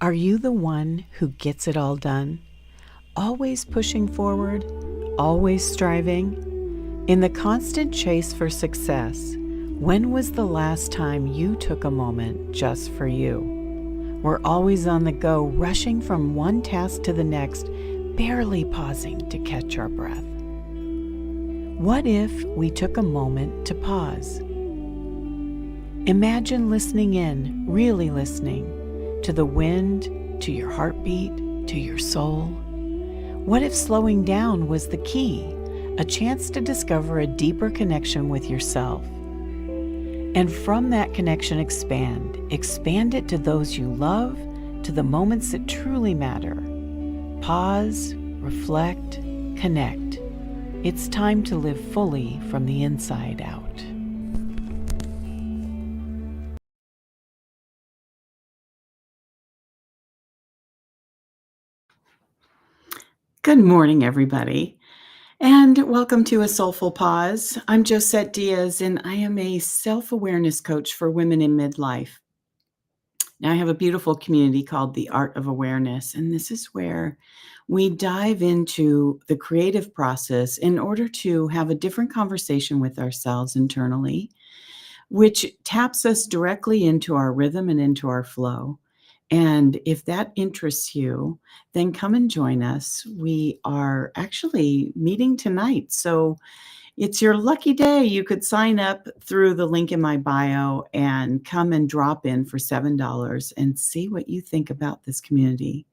Are you the one who gets it all done? Always pushing forward? Always striving? In the constant chase for success, when was the last time you took a moment just for you? We're always on the go, rushing from one task to the next, barely pausing to catch our breath. What if we took a moment to pause? Imagine listening in, really listening, to the wind, to your heartbeat, to your soul. What if slowing down was the key, a chance to discover a deeper connection with yourself? And from that connection expand it to those you love, to the moments that truly matter. Pause, reflect, connect. It's time to live fully from the inside out. Good morning, everybody, and welcome to a Soulful Pause. I'm Josette Diaz, and I am a self-awareness coach for women in midlife. Now, I have a beautiful community called the Art of Awareness, and this is where we dive into the creative process in order to have a different conversation with ourselves internally, which taps us directly into our rhythm and into our flow. And if that interests you, then come and join us. We are actually meeting tonight. So it's your lucky day. You could sign up through the link in my bio and come and drop in for $7 and see what you think about this community.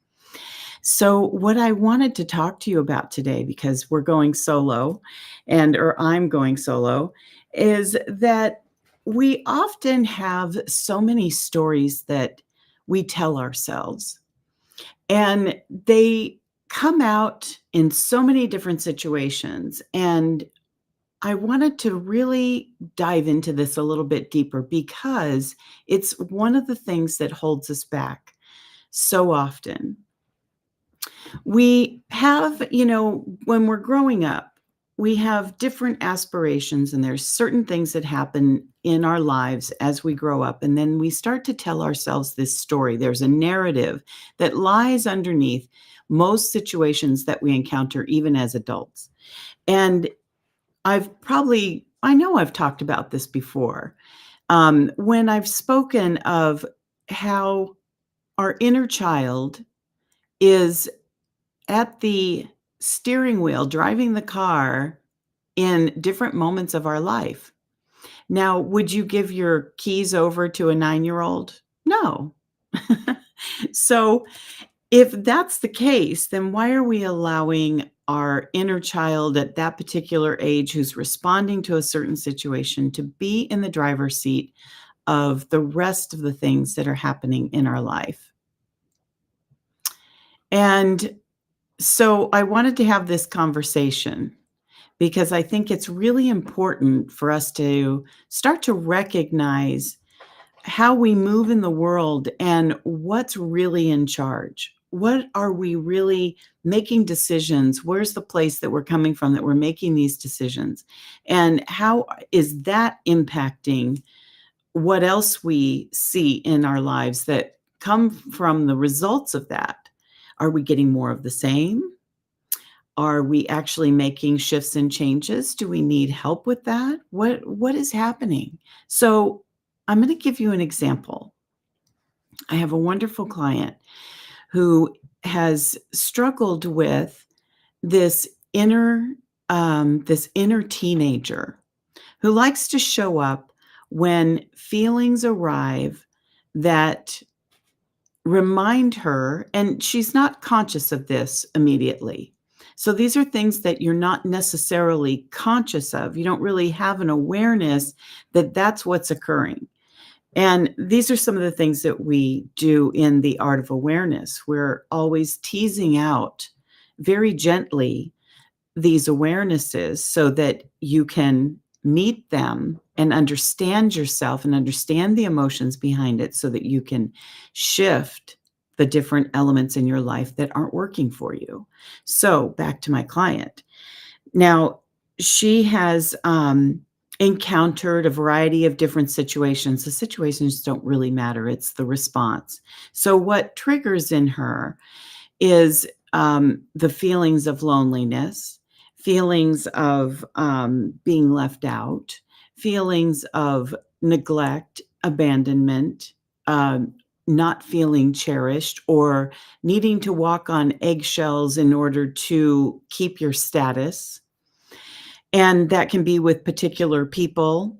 So, what I wanted to talk to you about today, because we're going solo or I'm going solo, is that we often have so many stories that we tell ourselves, and they come out in so many different situations. And I wanted to really dive into this a little bit deeper because it's one of the things that holds us back so often. We have, when we're growing up, we have different aspirations, and there's certain things that happen in our lives as we grow up. And then we start to tell ourselves this story. There's a narrative that lies underneath most situations that we encounter, even as adults. And I know I've talked about this before, when I've spoken of how our inner child is at the steering wheel, driving the car in different moments of our life. Now, would you give your keys over to a 9-year-old? No. So, if that's the case, then why are we allowing our inner child at that particular age who's responding to a certain situation to be in the driver's seat of the rest of the things that are happening in our life? And so I wanted to have this conversation because I think it's really important for us to start to recognize how we move in the world and what's really in charge. What are we really making decisions? Where's the place that we're coming from that we're making these decisions? And how is that impacting what else we see in our lives that come from the results of that? Are we getting more of the same? Are we actually making shifts and changes? Do we need help with that? What is happening? So, I'm gonna give you an example. I have a wonderful client who has struggled with this inner this inner teenager who likes to show up when feelings arrive that remind her, and she's not conscious of this immediately. So these are things that you're not necessarily conscious of. You don't really have an awareness that that's what's occurring. And these are some of the things that we do in the art of awareness. We're always teasing out very gently these awarenesses so that you can meet them and understand yourself and understand the emotions behind it so that you can shift the different elements in your life that aren't working for you. So back to my client. Now, she has encountered a variety of different situations. The situations don't really matter, it's the response. So what triggers in her is, the feelings of loneliness, feelings of, being left out, feelings of neglect, abandonment, not feeling cherished, or needing to walk on eggshells in order to keep your status. And that can be with particular people,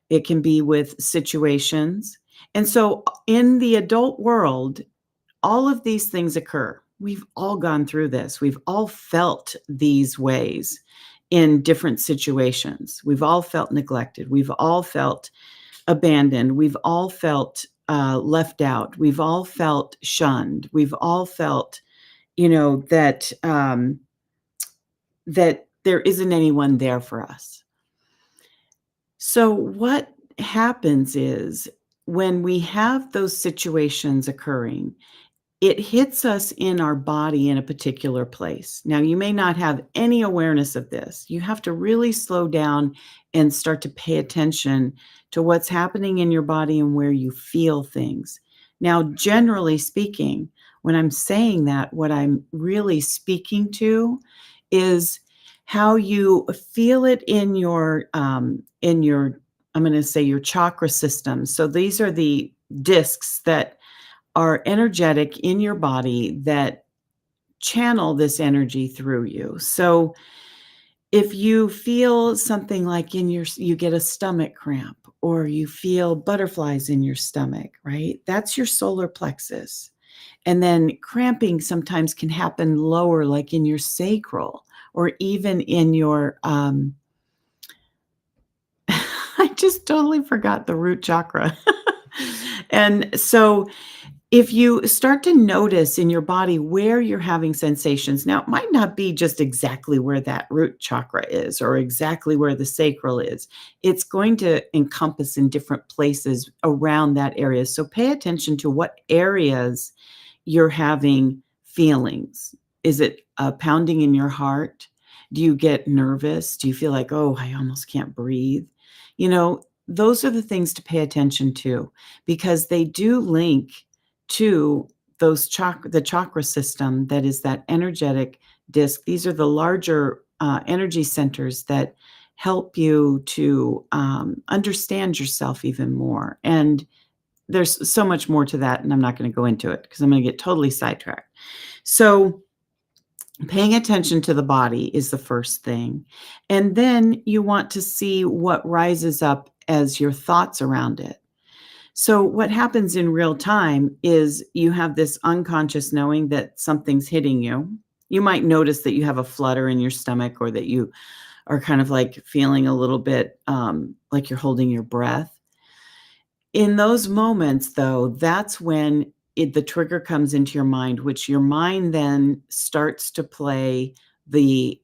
it can be with situations. And so, in the adult world, all of these things occur. We've all gone through this. We've all felt these ways in different situations. We've all felt neglected. We've all felt abandoned. We've all felt left out. We've all felt shunned. We've all felt, that that there isn't anyone there for us. So, what happens is when we have those situations occurring, it hits us in our body in a particular place. Now, you may not have any awareness of this. You have to really slow down and start to pay attention to what's happening in your body and where you feel things. Now, generally speaking, when I'm saying that, what I'm really speaking to is how you feel it in your, I'm going to say, your chakra system. So these are the discs that are energetic in your body that channel this energy through you. So if you feel something like you get a stomach cramp or you feel butterflies in your stomach, right? That's your solar plexus. And then cramping sometimes can happen lower, like in your sacral or even in your I just totally forgot the root chakra. And so if you start to notice in your body where you're having sensations, now it might not be just exactly where that root chakra is or exactly where the sacral is. It's going to encompass in different places around that area. So pay attention to what areas you're having feelings. Is it pounding in your heart? Do you get nervous? Do you feel like, oh, I almost can't breathe? Those are the things to pay attention to because they do link to the chakra system that is that energetic disc. These are the larger energy centers that help you to understand yourself even more. And there's so much more to that, and I'm not going to go into it because I'm going to get totally sidetracked. So, paying attention to the body is the first thing. And then you want to see what rises up as your thoughts around it. So, what happens in real time is you have this unconscious knowing that something's hitting you. You might notice that you have a flutter in your stomach or that you are kind of like feeling a little bit like you're holding your breath. In those moments, though, that's when the trigger comes into your mind, which your mind then starts to play the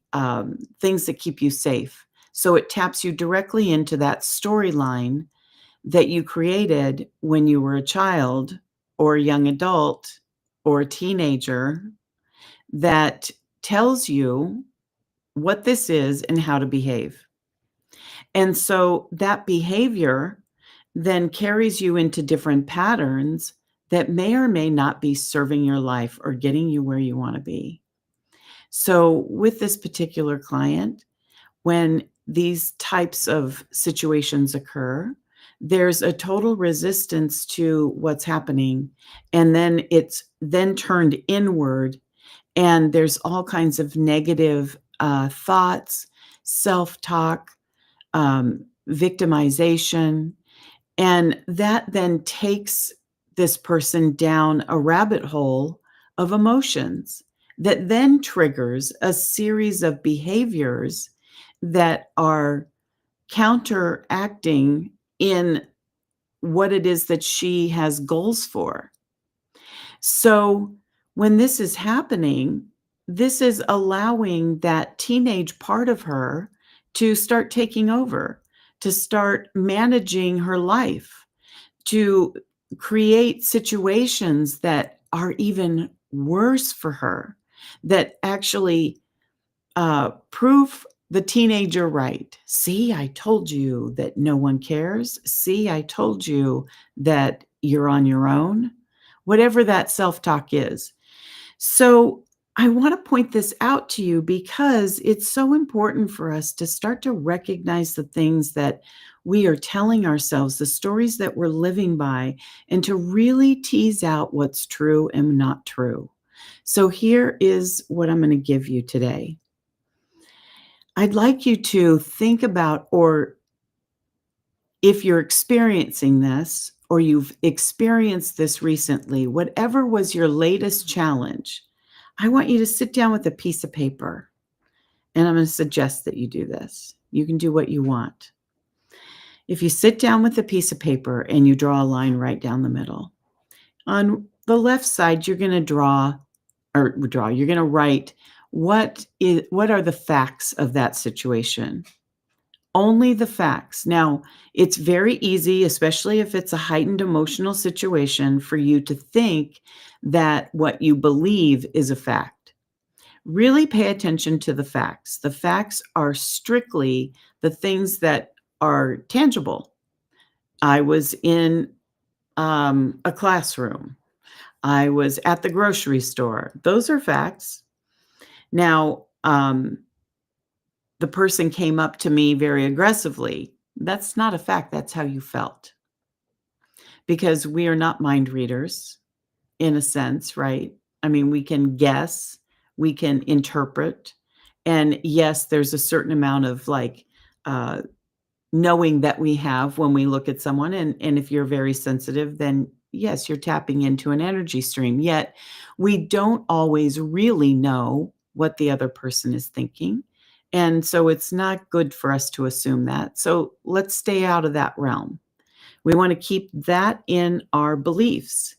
things that keep you safe. So it taps you directly into that storyline that you created when you were a child or a young adult or a teenager that tells you what this is and how to behave. And so that behavior then carries you into different patterns that may or may not be serving your life or getting you where you want to be. So, with this particular client, when these types of situations occur, there's a total resistance to what's happening. And then it's then turned inward, and there's all kinds of negative thoughts, self talk, victimization, and that then takes this person down a rabbit hole of emotions that then triggers a series of behaviors that are counteracting in what it is that she has goals for. So when this is happening, this is allowing that teenage part of her to start taking over, to start managing her life, to create situations that are even worse for her, that actually prove the teenager right. See, I told you that no one cares. See, I told you that you're on your own. Whatever that self-talk is. So, I want to point this out to you because it's so important for us to start to recognize the things that we are telling ourselves, the stories that we're living by, and to really tease out what's true and not true. So, here is what I'm going to give you today. I'd like you to think about, or if you're experiencing this, or you've experienced this recently, whatever was your latest challenge, I want you to sit down with a piece of paper, and I'm going to suggest that you do this. You can do what you want. If you sit down with a piece of paper and you draw a line right down the middle, on the left side, you're going to you're going to write what are the facts of that situation. Only the facts. Now, it's very easy, especially if it's a heightened emotional situation, for you to think that what you believe is a fact. Really pay attention to the facts. The facts are strictly the things that are tangible. I was in a classroom. I was at the grocery store. Those are facts. Now, the person came up to me very aggressively. That's not a fact. That's how you felt. Because we are not mind readers in a sense, right? I mean, we can guess, we can interpret. And yes, there's a certain amount of like knowing that we have when we look at someone. And if you're very sensitive, then yes, you're tapping into an energy stream. Yet we don't always really know what the other person is thinking. And so it's not good for us to assume that. So let's stay out of that realm. We want to keep that in our beliefs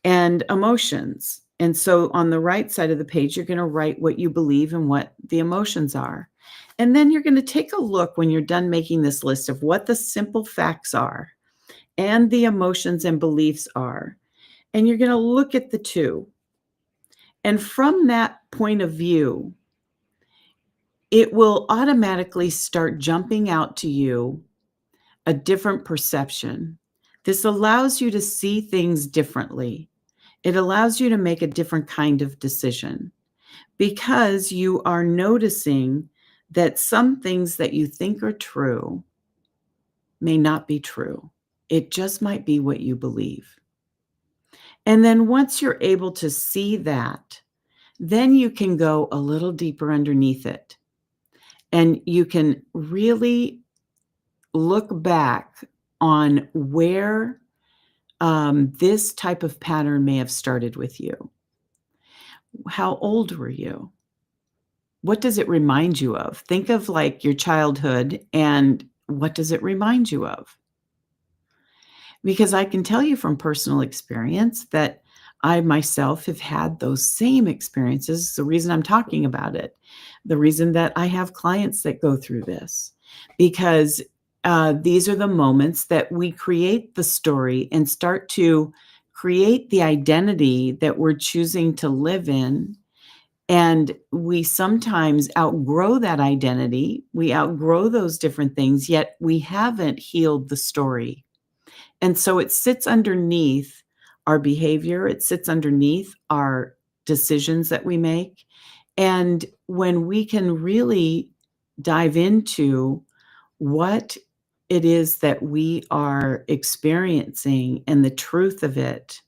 and emotions. And so on the right side of the page, you're going to write what you believe and what the emotions are. And then you're going to take a look when you're done making this list of what the simple facts are and the emotions and beliefs are. And you're going to look at the two. And from that point of view, it will automatically start jumping out to you a different perception. This allows you to see things differently. It allows you to make a different kind of decision because you are noticing that some things that you think are true may not be true. It just might be what you believe. And then once you're able to see that, then you can go a little deeper underneath it. And you can really look back on where this type of pattern may have started with you. How old were you? What does it remind you of? Think of like your childhood and what does it remind you of? Because I can tell you from personal experience that I myself have had those same experiences. The reason I'm talking about it, the reason that I have clients that go through this, because these are the moments that we create the story and start to create the identity that we're choosing to live in. And we sometimes outgrow that identity. We outgrow those different things, yet we haven't healed the story. And so it sits underneath our behavior, it sits underneath our decisions that we make. And when we can really dive into what it is that we are experiencing and the truth of it,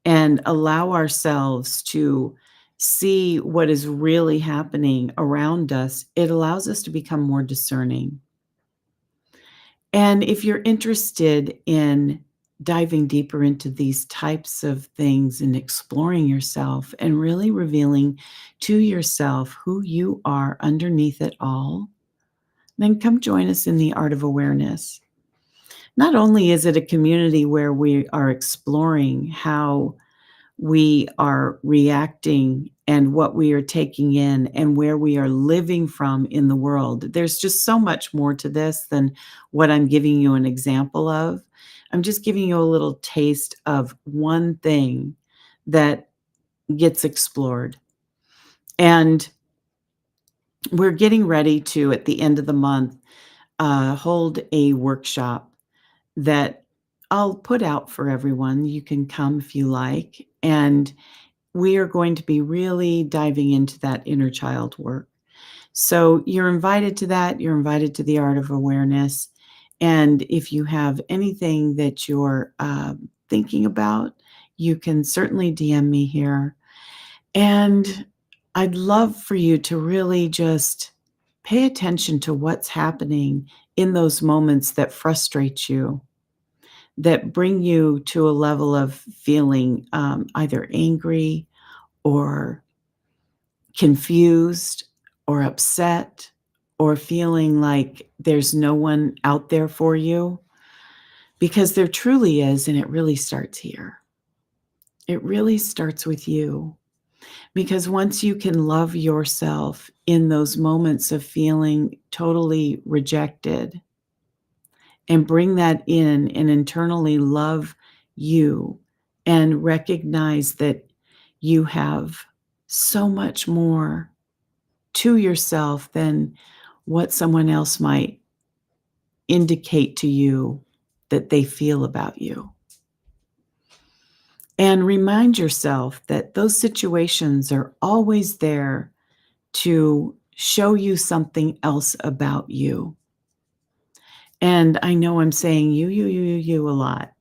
and allow ourselves to see what is really happening around us, it allows us to become more discerning. And if you're interested in diving deeper into these types of things and exploring yourself and really revealing to yourself who you are underneath it all, then come join us in the Art of Awareness. Not only is it a community where we are exploring how we are reacting and what we are taking in and where we are living from in the world. There's just so much more to this than what I'm giving you an example of. I'm just giving you a little taste of one thing that gets explored. And We're getting ready to, at the end of the month, hold a workshop that I'll put out for everyone. You can come if you like. And we are going to be really diving into that inner child work. So you're invited to that. You're invited to the Art of Awareness. And if you have anything that you're thinking about, you can certainly DM me here. And I'd love for you to really just pay attention to what's happening in those moments that frustrate you, that bring you to a level of feeling either angry or confused or upset or feeling like there's no one out there for you, because there truly is, and it really starts here. It really starts with you. Because once you can love yourself in those moments of feeling totally rejected and bring that in and internally love you and recognize that you have so much more to yourself than what someone else might indicate to you that they feel about you. And remind yourself that those situations are always there to show you something else about you. And I know I'm saying you a lot.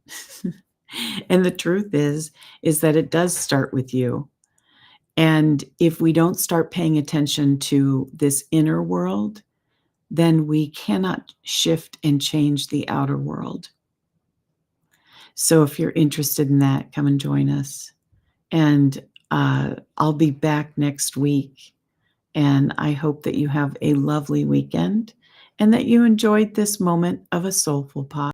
And the truth is that it does start with you. And if we don't start paying attention to this inner world, then we cannot shift and change the outer world. So if you're interested in that, come and join us. And I'll be back next week. And I hope that you have a lovely weekend and that you enjoyed this moment of a soulful pause.